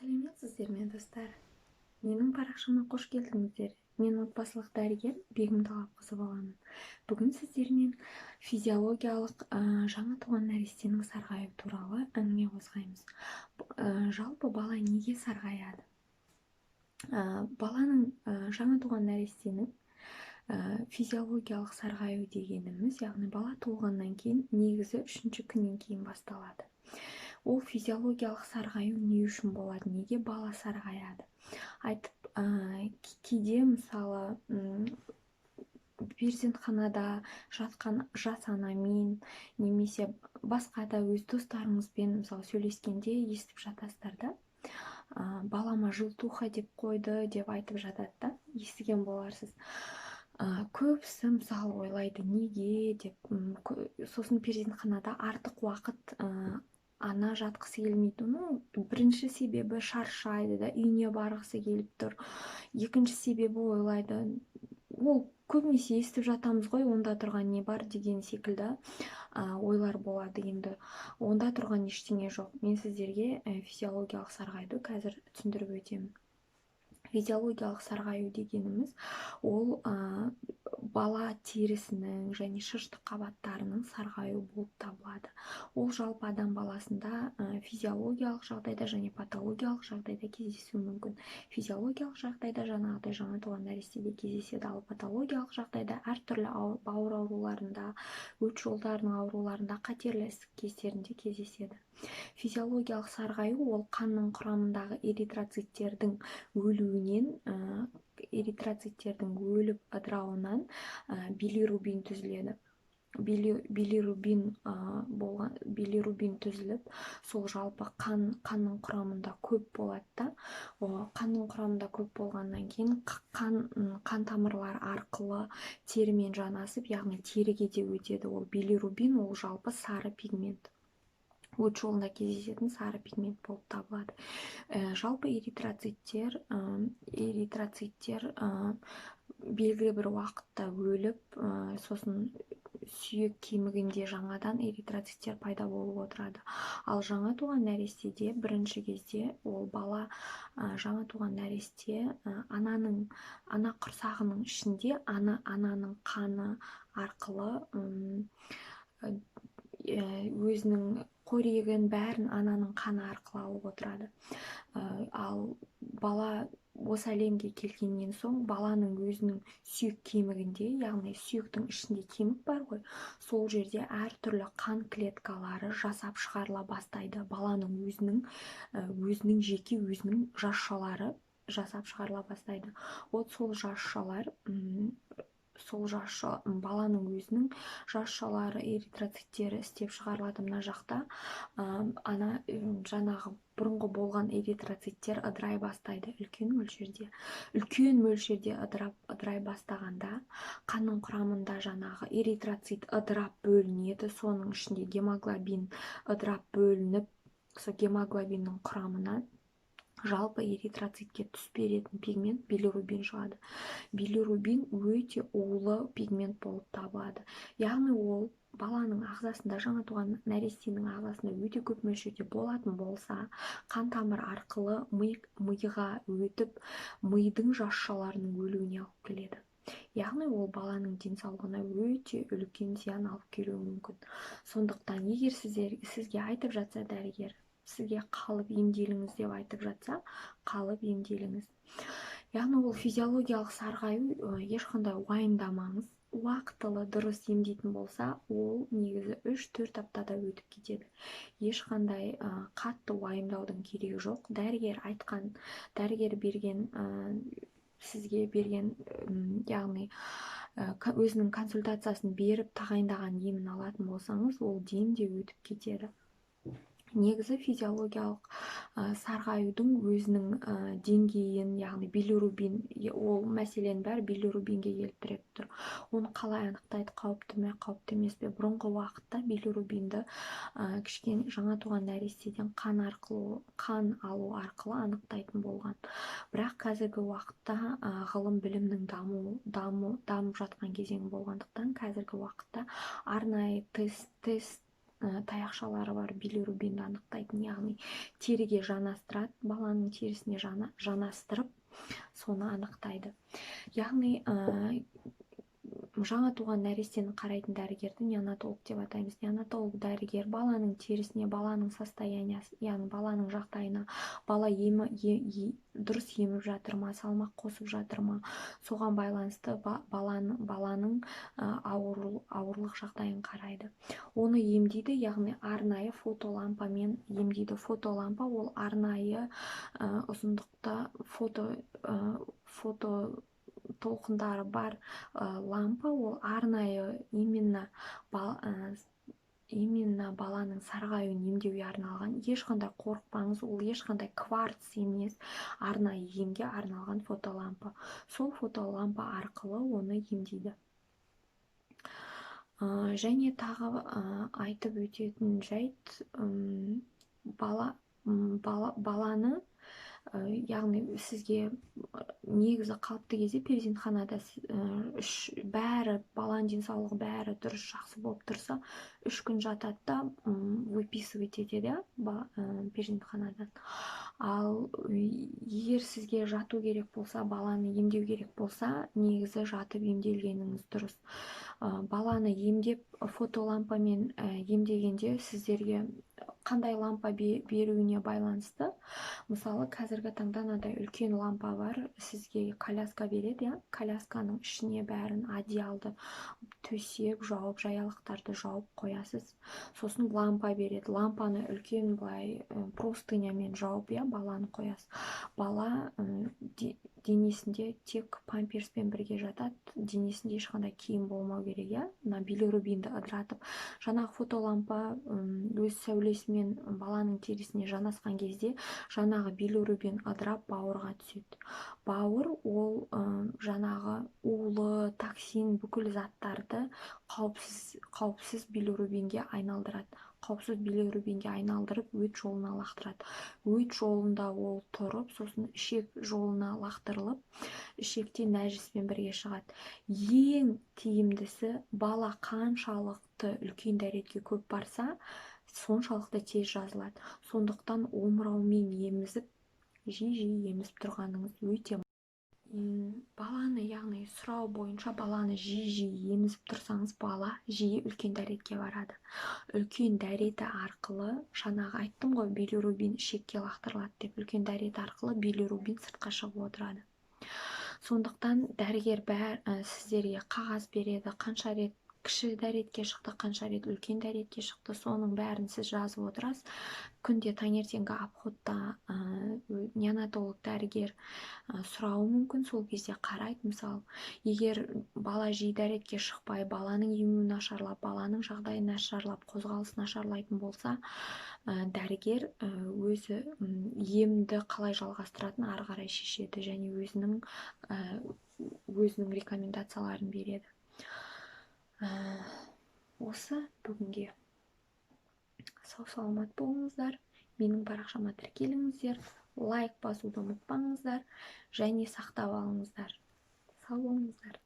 сәлеметсіздер ме достар? Менің парақшама қош келдіңіздер. Мен отбасылық дәрігер Бегім Талапқызы боламын. Бүгін сіздермен физиологиялық жаңа туған нәрестенің сарғаю туралы әңгіме қозғаймыз. Жалпы бала неге сарғаяды? Баланың жаңа туған нәрестенің физиологиялық сарғаю дегеніміз, яғни бала туылғаннан кейін негізі 3-ші күннен кейін басталады. Ол физиологиялық сарғаю не үшін болады? Неге бала сарғаяды? Кейде мысалы перзентханада жатқан жас анамен немесе басқа да өз достарыңызбен мысалы сөйлескенде естіп жатасыздар да, балама желтуха деп қойды деп айтып жатады да, естіген боларсыз. Көбісі мысалы ойлайды неге деп, сосын перзентханада артық уақыт ана жатқысы келмейді. Бірінші себебі шаршайды да, үйіне барғысы келіп тұр. Екінші себебі ойлайды, ол көбінесе естіп жатамыз ғой, онда тұрған не бар деген секілді ойлар болады. Енді онда тұрған ештеңе жоқ. Мен сіздерге физиологиялық сарғаюды қазір түсіндіріп өтемін. Физиологиялық сарғаю дегеніміз ол бала терісінің және шырышты қабаттарының сарғаю болып табылады. Ол жалпы адам баласында физиологиялық жағдайда және патологиялық жағдайда кездесуі мүмкін. Физиологиялық жағдайда жаңағыдай жаңа туған нәрестеде кездеседі, ал патологиялық жағдайда әртүрлі бауыр ауруларында, өт жолдарының ауруларында, қатерлі ісік кездерінде кездеседі. Физиологиялық сарғаю ол қанның құрамындағы эритроциттердің өлуінен, эритроциттердің өліп ыдырауынан билирубин түзіледі. Билирубин түзіліп, сол жалпы қанның құрамында көп болады да. Қанның құрамында көп болғаннан кейін қан тамырлар арқылы терімен жанасып, яғни теріге де өтеді. Ол билирубин ол жалпы сары пигмент. Өт жолында кездесетін сары пигмент болып табылады. Жалпы эритроциттер белгілі бір уақытта өліп, сосын сүйек кемігінде жаңадан эритроциттер пайда болып отырады. Ал жаңа туған нәрестеде бірінші кезде ол бала, жаңа туған нәресте ана құрсағының ішінде ананың қаны арқылы өзінің қорегін бәрін ананың қаны арқылы алып отырады. Ал бала осы әлемге келгеннен соң баланың өзінің сүйек кемігінде, яғни сүйектің ішінде кемік бар ғой, сол жерде әртүрлі қан клеткалары жасап шығарыла бастайды. Баланың өзінің жеке өзінің жасшалары жасап шығарыла бастайды. Сол жасшалар баланың өзінің жасшалары, эритроциттері істеп шығарылады. Мына жақта жаңағы бұрынғы болған эритроциттер ыдырай бастайды үлкен мөлшерде ыдырай бастағанда қанның құрамында жаңағы эритроцит ыдырап бөлінеді. Соның ішінде гемоглобин ыдырап бөлініп, сол гемоглобиннің құрамынан жалпы эритроцитке түс беретін пигмент билирубин шығады. Билирубин өте улы пигмент болып табылады. Яғни ол баланың ағзасында, жаңа туған нәрестенің ағзасында өте көп мөлшерде болатын болса, қан тамыр арқылы миға өтіп, мидың жасшаларының өлуіне алып келеді. Яғни ол баланың денсаулығына өте үлкен зиян алып келуі мүмкін. Сондықтан егер сізге айтып жатса дәрігер, сізге қалып емделіңіз деп айтып жатса, қалып емделіңіз. Яғни ол физиологиялық сарғаю, ешқандай уайымдамаңыз. Уақытылы дұрыс емдейтін болса, ол негізі 3-4 аптада өтіп кетеді. Ешқандай қатты уайымдаудың керегі жоқ. Дәрігер берген, сізге берген, яғни өзінің консультациясын беріп тағайындаған емін алатын болсаңыз, ол дем де өтіп кетеді. Негізі физиологиялық сарғаюдың өзінің деңгейін, яғни билирубин, ол мәселен бәрі билирубинге келіп тіреп тұр. Оны қалай анықтайды, қауіпті ме, қауіпті емес пе? Бұрынғы уақытта билирубинді кішкене жаңа туған нәрестеден қан алу арқылы анықтайтын болған. Бірақ қазіргі уақытта ғылым білімнің дамып жатқан кезең болғандықтан, қазіргі уақытта арнайы тест таяқшалары бар билирубинді анықтайтын, яғни теріге жанастырады, баланың терісіне жанастырып соны анықтайды. Яғни жаңа туған нәрестені қарайтын дәрігерді неонатолог деп атаймыз. Неонатолог дәрігер баланың терісіне, баланың состояниясы, яғни баланың жағдайына, бала дұрыс еміп жатыр ма, салмақ қосып жатыр ма, соған байланысты баланың ауырлық жағдайын қарайды. Оны емдейді, яғни арнайы фотолампамен емдейді. Фотолампа ол арнайы ұзындықта фото толқындары бар лампа, ол арнайы именно баланың сарғаюын емдеуге арналған. Ешқандай қорықпаңыз, ол ешқандай кварц емес, арнайы емге арналған фотолампа. Сол фотолампа арқылы оны емдейді. Және тағы айтып өтетін жайт, баланы, яғни сізге негізі қалыпты кезде перзентханада бәрі, баланың денсаулығы бәрі дұрыс, жақсы болып тұрса, 3 күн жатады да выписывать етеді перзентханадан. Ал егер сізге жату керек болса, баланы емдеу керек болса, негізі жатып емделгеніңіз дұрыс. Баланы емдеп фотолампамен емдегенде сіздерге қандай лампа беруіне байланысты. Мысалы, қазіргі таңда мынадай үлкен лампа бар, сізге коляска береді, колясканың ішіне бәрін одеялды төсеп, жауып, жаялықтарды жауып қоясыз. Сосын лампа береді. Лампаны үлкен былай простынямен жауып, баланы қоясыз. Бала денесінде тек памперспен бірге жатады, денесінде ешқандай киім болмау керек, мына билирубинді ыдыратып. Жаңағы фотолампа өз сәулесімен баланың терісіне жанасқан кезде жаңағы билирубин ыдырап бауырға түседі. Бауыр ол жаңағы улы, токсин, бүкіл заттарды қауіпсіз билирубинге айналдырады. Қауіпсіз билирубинге айналдырып, өт жолына лақтырады. Өт жолында ол тұрып, сосын ішек жолына лақтырылып, ішекте нәжіспен бірге шығады. Ең тиімдісі, бала қаншалықты үлкен дәретке көп барса, соншалықты тез жазылады. Сондықтан омыраумен емізіп, жиі емізіп тұрғаныңыз өте. Баланы, яғни сұрау бойынша, баланы жиі емізіп тұрсаңыз, бала жиі үлкен дәретке барады. Үлкен дәреті арқылы, жаңағы айттым ғой, билирубин ішекке лақтырылады деп, үлкен дәреті арқылы билирубин сыртқа шығып отырады. Сондықтан дәрігер сіздерге қағаз береді, қанша рет кіші дәретке шықты, қанша рет үлкен дәретке шықты, соның бәрін сіз жазып отырасыз. Күнде таңертеңгі обходта неонатолог дәрігер сұрауы мүмкін, сол кезде қарайды. Мысалы, егер бала жиі дәретке шықпай, баланың емі нашарлап, баланың жағдайы нашарлап, қозғалысы нашарлайтын болса, дәрігер өзі емді қалай жалғастыратын ары қарай шешеді және өзінің рекомендацияларын береді. Осы бүгінге. Сау саламат болыңыздар. Менің парақшама тіркеліңіздер, лайк басуды ұмытпаңыздар және сақтап алыңыздар. Сау болыңыздар.